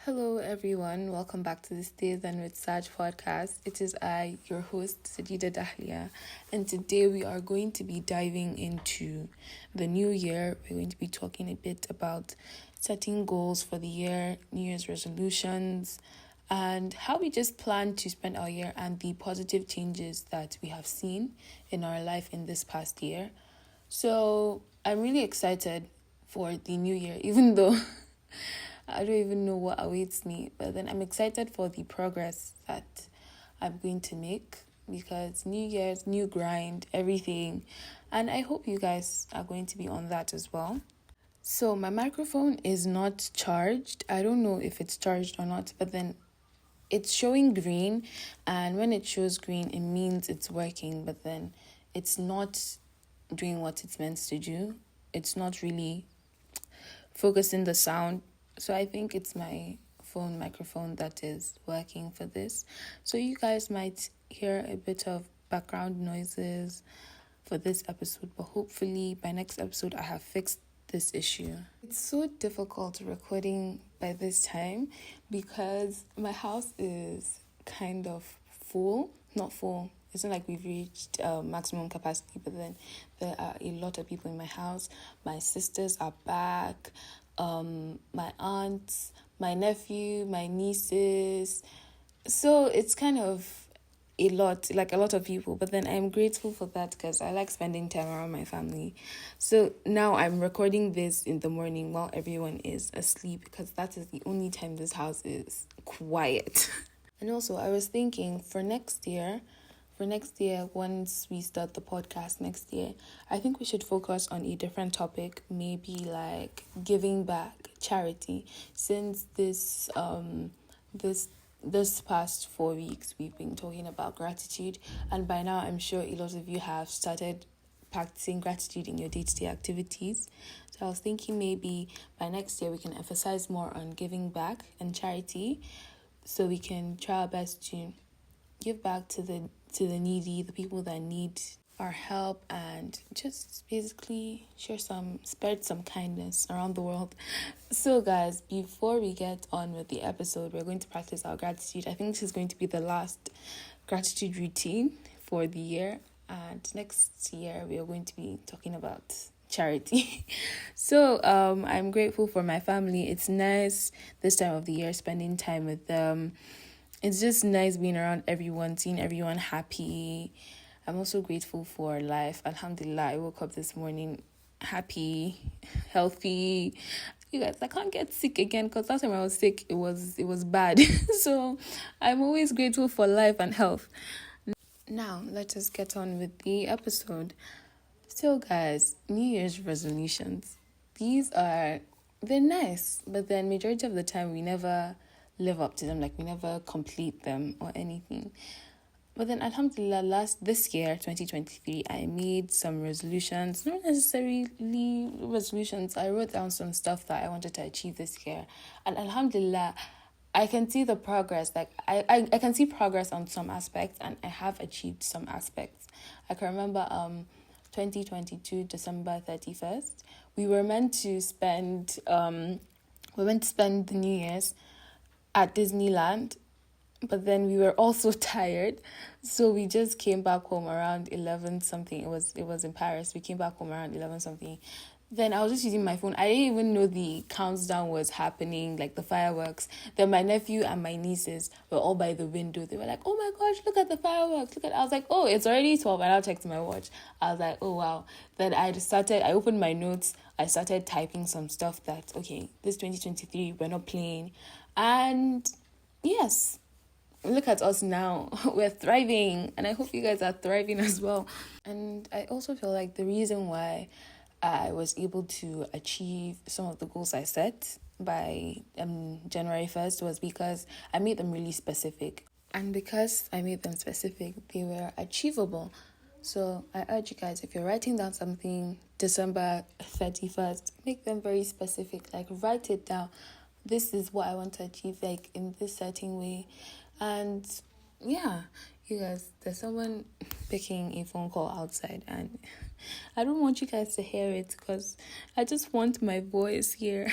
Hello, everyone. Welcome back to the Stay Then with Saj podcast. It is I, your host, Sajeedahdahliah, and today we are going to be diving into the new year. We're going to be talking a bit about setting goals for the year, New Year's resolutions, and how we just plan to spend our year and the positive changes that we have seen in our life in this past year. So I'm really excited for the new year, even though I don't even know what awaits me, but then I'm excited for the progress that I'm going to make because New Year's, new grind, everything. And I hope you guys are going to be on that as well. So my microphone is not charged. I don't know if it's charged or not, but then it's showing green. And when it shows green, it means it's working, but then it's not doing what it's meant to do. It's not really focusing the sound. So I think it's my phone microphone that is working for this. So you guys might hear a bit of background noises for this episode, but hopefully by next episode I have fixed this issue. It's so difficult recording by this time because my house is kind of full. Not full. It's not like we've reached maximum capacity, but then there are a lot of people in my house. My sisters are back. My aunts, my nephew, my nieces. So it's kind of a lot of people, but then I'm grateful for that because I like spending time around my family. So now I'm recording this in the morning while everyone is asleep because that is the only time this house is quiet. And also I was thinking for next year, once we start the podcast next year, I think we should focus on a different topic, maybe like giving back, charity. Since this past 4 weeks, we've been talking about gratitude, and by now I'm sure a lot of you have started practicing gratitude in your day-to-day activities. So I was thinking maybe by next year we can emphasize more on giving back and charity, so we can try our best to give back to the needy, the people that need our help, and just basically spread some kindness around the world. So guys, before we get on with the episode, we're going to practice our gratitude. I think this is going to be the last gratitude routine for the year, and next year we are going to be talking about charity. So I'm grateful for my family. It's nice this time of the year spending time with them. It's just nice being around everyone, seeing everyone happy. I'm also grateful for life. Alhamdulillah, I woke up this morning happy, healthy. You guys, I can't get sick again because last time I was sick, it was bad. So I'm always grateful for life and health. Now, let us get on with the episode. So guys, New Year's resolutions. They're nice, but then majority of the time we never live up to them, like we never complete them or anything. But then alhamdulillah, this year 2023, I made some resolutions, not necessarily resolutions. I wrote down some stuff that I wanted to achieve this year, and alhamdulillah, I can see the progress. Like I can see progress on some aspects, and I have achieved some aspects. I can remember 2022 December 31st, we were meant to spend the New Year's at Disneyland, but then we were also tired, so we just came back home around 11 something. It was in Paris. We came back home around 11 something. Then I was just using my phone. I didn't even know the countdown was happening, like the fireworks. Then my nephew and my nieces were all by the window. They were like, "Oh my gosh, look at the fireworks! I was like, "Oh, it's already 12." And I checked my watch. I was like, "Oh wow!" Then I opened my notes. I started typing some stuff that this 2023 we're not playing. And yes, look at us now. We're thriving, and I hope you guys are thriving as well. And I also feel like the reason why I was able to achieve some of the goals I set by January 1st was because I made them really specific. And because I made them specific, they were achievable. So I urge you guys, if you're writing down something December 31st, make them very specific. Like, write it down. This is what I want to achieve, like, in this certain way. And yeah, you guys, there's someone picking a phone call outside, and I don't want you guys to hear it because I just want my voice here.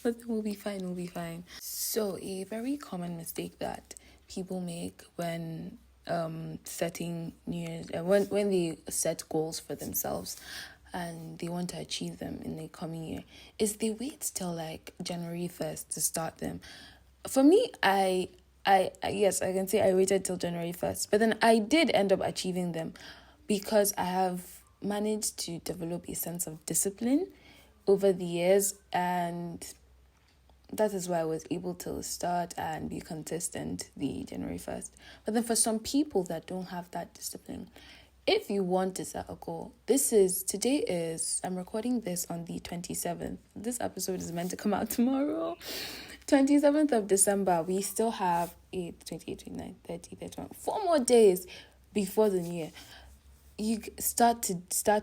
But we'll be fine, we'll be fine. So a very common mistake that people make when setting New Year's, when they set goals for themselves and they want to achieve them in the coming year, is they wait till like January 1st to start them. For me, I yes, I can say I waited till January 1st, but then I did end up achieving them because I have managed to develop a sense of discipline over the years, and that is why I was able to start and be consistent the January 1st. But then for some people that don't have that discipline, if you want to set a goal, I'm recording this on the 27th. This episode is meant to come out tomorrow. 27th of December, we still have 8, 28, 29, 30, 31, 4 more days before the new year. You start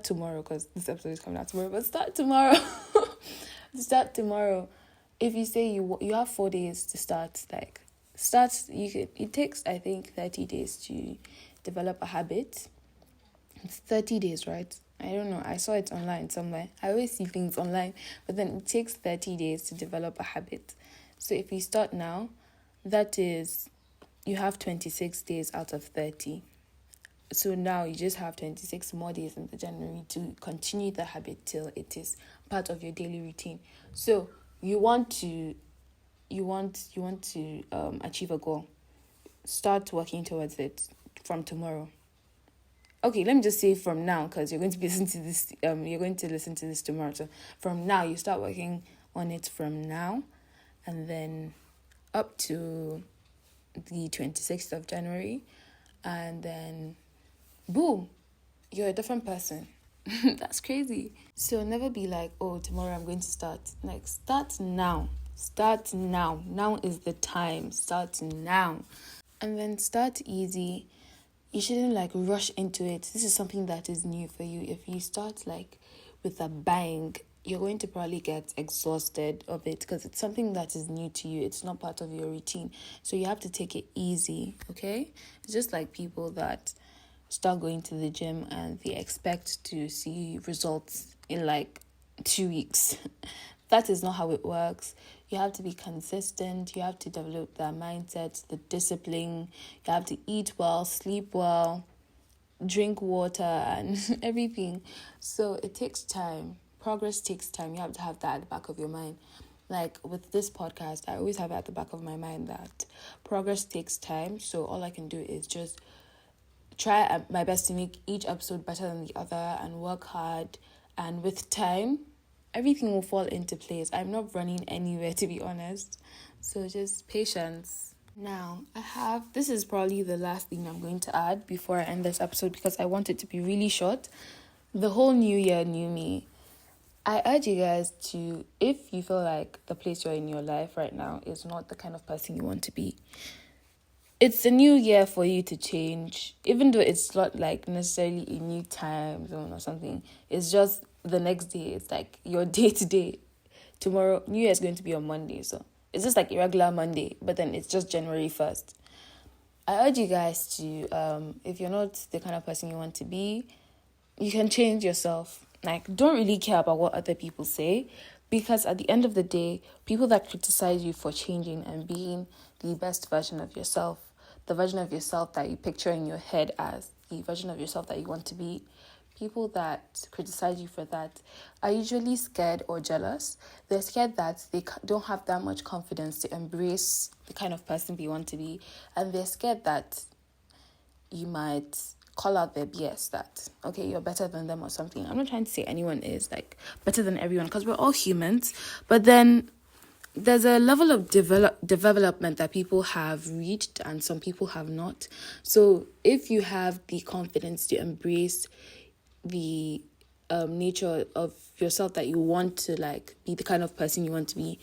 tomorrow because this episode is coming out tomorrow, but start tomorrow. Start tomorrow. If you say you have 4 days to start, it takes, I think, 30 days to develop a habit. It's 30 days, right? I don't know. I saw it online somewhere. I always see things online, but then it takes 30 days to develop a habit. So if you start now, that is, you have 26 days out of 30. So now you just have 26 more days in the January to continue the habit till it is part of your daily routine. So you want to achieve a goal. Start working towards it from tomorrow. Okay, let me just say from now, because you're going to listen to this. You're going to listen to this tomorrow. So from now, you start working on it from now, and then up to the 26th of January, and then boom, you're a different person. That's crazy. So never be like, oh, tomorrow I'm going to start. Like, start now. Start now. Now is the time. Start now. And then start easy. You shouldn't like rush into it. This is something that is new for you. If you start like with a bang, you're going to probably get exhausted of it because it's something that is new to you. It's not part of your routine. So you have to take it easy, okay? It's just like people that start going to the gym and they expect to see results in like 2 weeks. That is not how it works. You have to be consistent. You have to develop that mindset, the discipline. You have to eat well, sleep well, drink water and everything. So it takes time. Progress takes time. You have to have that at the back of your mind. Like with this podcast, I always have at the back of my mind that progress takes time. So all I can do is just try my best to make each episode better than the other and work hard. And with time, everything will fall into place. I'm not running anywhere, to be honest. So just patience. Now, this is probably the last thing I'm going to add before I end this episode because I want it to be really short. The whole new year, new me. I urge you guys to, if you feel like the place you're in your life right now is not the kind of person you want to be, it's a new year for you to change, even though it's not like necessarily a new time zone or something. It's just the next day. It's like your day to day. Tomorrow, New Year is going to be on Monday, so it's just like a regular Monday, but then it's just January 1st. I urge you guys to, if you're not the kind of person you want to be, you can change yourself. Like, don't really care about what other people say, because at the end of the day, people that criticize you for changing and being the best version of yourself, the version of yourself that you picture in your head as the version of yourself that you want to be, people that criticize you for that are usually scared or jealous. They're scared that they don't have that much confidence to embrace the kind of person they want to be, and they're scared that you might call out their BS, that, okay, you're better than them or something. I'm not trying to say anyone is like better than everyone because we're all humans, but then there's a level of development that people have reached and some people have not. So if you have the confidence to embrace the nature of yourself that you want to like be the kind of person you want to be,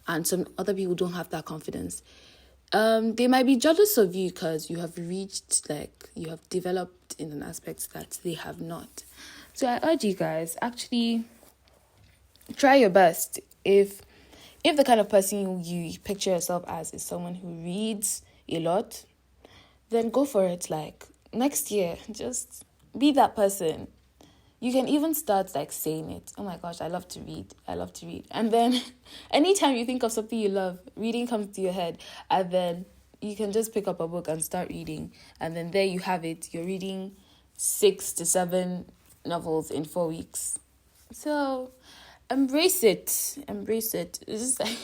and some other people don't have that confidence, they might be jealous of you because you have reached, like, you have developed in an aspect that they have not. So I urge you guys, actually try your best. If the kind of person you picture yourself as is someone who reads a lot, then go for it. Like, next year, just be that person. You can even start like saying it. Oh my gosh, I love to read. I love to read. And then anytime you think of something you love, reading comes to your head. And then you can just pick up a book and start reading. And then there you have it. You're reading 6 to 7 novels in 4 weeks. So embrace it. Embrace it. It's just like,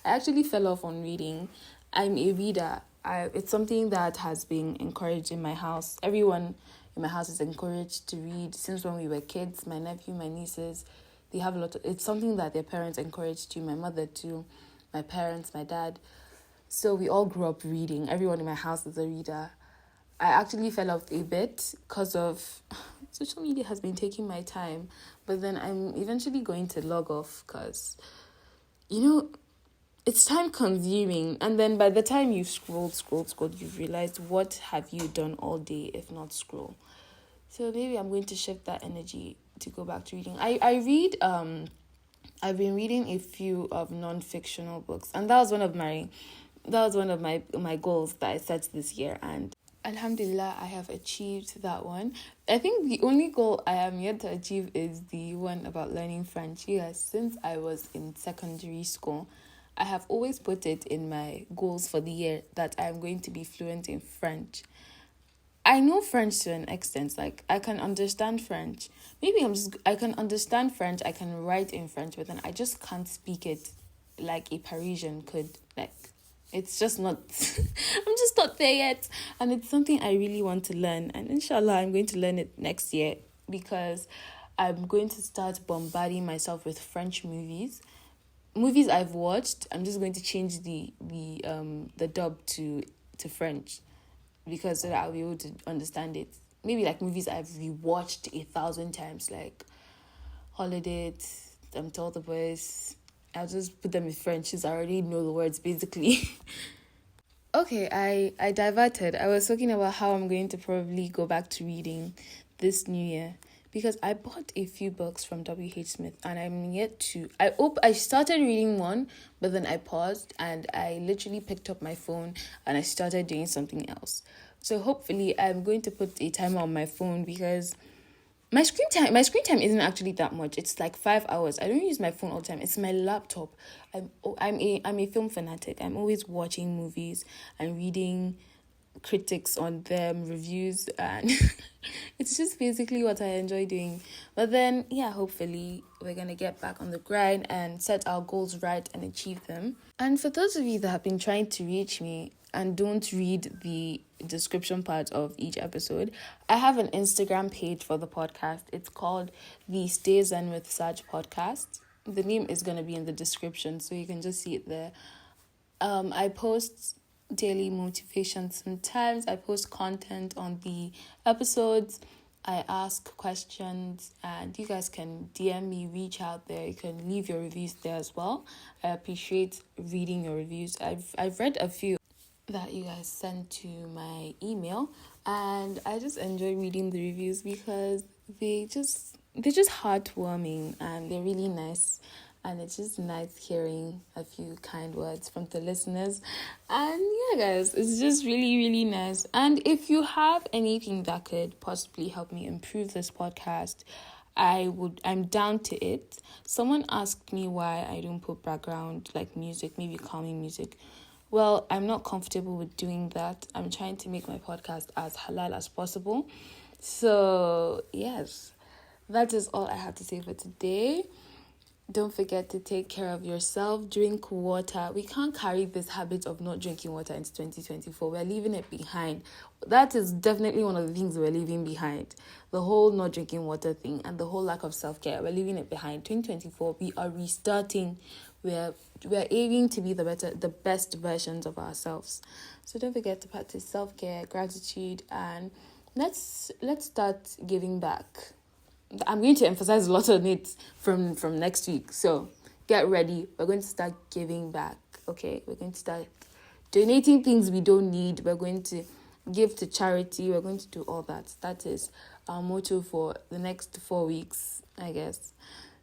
I actually fell off on reading. I'm a reader. It's something that has been encouraged in my house. Everyone in my house is encouraged to read since when we were kids. My nephew, my nieces, they have a lot of, it's something that their parents encouraged too. My mother too, my parents, my dad. So we all grew up reading. Everyone in my house is a reader. I actually fell off a bit because of social media has been taking my time. But then I'm eventually going to log off because, it's time consuming. And then by the time you've scrolled, you've realized what have you done all day if not scroll. So maybe I'm going to shift that energy to go back to reading. I read, I've been reading a few of non-fictional books, and that was one of my goals that I set this year, and Alhamdulillah, I have achieved that one. I think the only goal I am yet to achieve is the one about learning French. Yes, since I was in secondary school, I have always put it in my goals for the year that I'm going to be fluent in French. I know French to an extent, like I can understand French. I can understand French, I can write in French, but then I just can't speak it like a Parisian could. Like, it's just not, I'm just not there yet. And it's something I really want to learn. And inshallah, I'm going to learn it next year because I'm going to start bombarding myself with French movies. Movies I've watched, I'm just going to change the dub to French because so that I'll be able to understand it. Maybe like movies I've rewatched 1,000 times, like Holiday, Tell the Boys. I'll just put them in French since I already know the words basically. Okay, I diverted. I was talking about how I'm going to probably go back to reading this new year because I bought a few books from W.H. Smith and I'm yet to... I started reading one, but then I paused and I literally picked up my phone and I started doing something else. So hopefully I'm going to put a timer on my phone because my screen time isn't actually that much. It's like 5 hours. I don't use my phone all the time. It's my laptop. I'm a film fanatic. I'm always watching movies and reading critics on them, reviews, and it's just basically what I enjoy doing. But then, yeah, hopefully we're going to get back on the grind and set our goals right and achieve them. And for those of you that have been trying to reach me and don't read the description part of each episode, I have an Instagram page for the podcast. It's called thestayzenwithsajpodcast. The name is going to be in the description, so you can just see it there. I post daily motivation sometimes. I post content on the episodes. I ask questions and you guys can DM me, reach out there. You can leave your reviews there as well. I appreciate reading your reviews. I've read a few that you guys sent to my email and I just enjoy reading the reviews because they're just heartwarming and they're really nice. And it's just nice hearing a few kind words from the listeners. And yeah, guys, it's just really, really nice. And if you have anything that could possibly help me improve this podcast, I'm down to it. Someone asked me why I don't put background like music, maybe calming music. Well, I'm not comfortable with doing that. I'm trying to make my podcast as halal as possible. So, yes, that is all I have to say for today. Don't forget to take care of yourself. Drink water. We can't carry this habit of not drinking water into 2024. We're leaving it behind. That is definitely one of the things we're leaving behind. The whole not drinking water thing and the whole lack of self-care. We're leaving it behind. 2024, we are restarting. We're aiming to be the best versions of ourselves. So don't forget to practice self-care, gratitude, and let's start giving back. I'm going to emphasize a lot on it from next week. So get ready. We're going to start giving back. Okay? We're going to start donating things we don't need. We're going to give to charity. We're going to do all that. That is our motto for the next 4 weeks, I guess.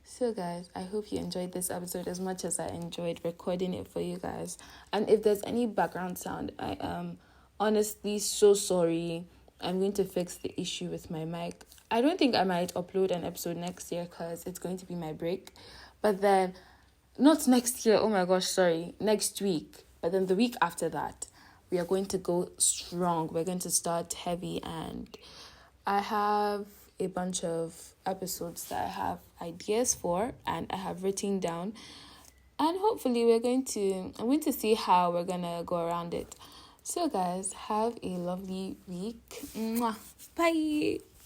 So guys, I hope you enjoyed this episode as much as I enjoyed recording it for you guys. And if there's any background sound, I am honestly so sorry. I'm going to fix the issue with my mic. I don't think I might upload an episode next year because it's going to be my break. But then, not next year, oh my gosh, sorry, next week. But then the week after that, we are going to go strong. We're going to start heavy, and I have a bunch of episodes that I have ideas for and I have written down. And hopefully I'm going to see how we're going to go around it. So guys, have a lovely week. Mwah. Bye.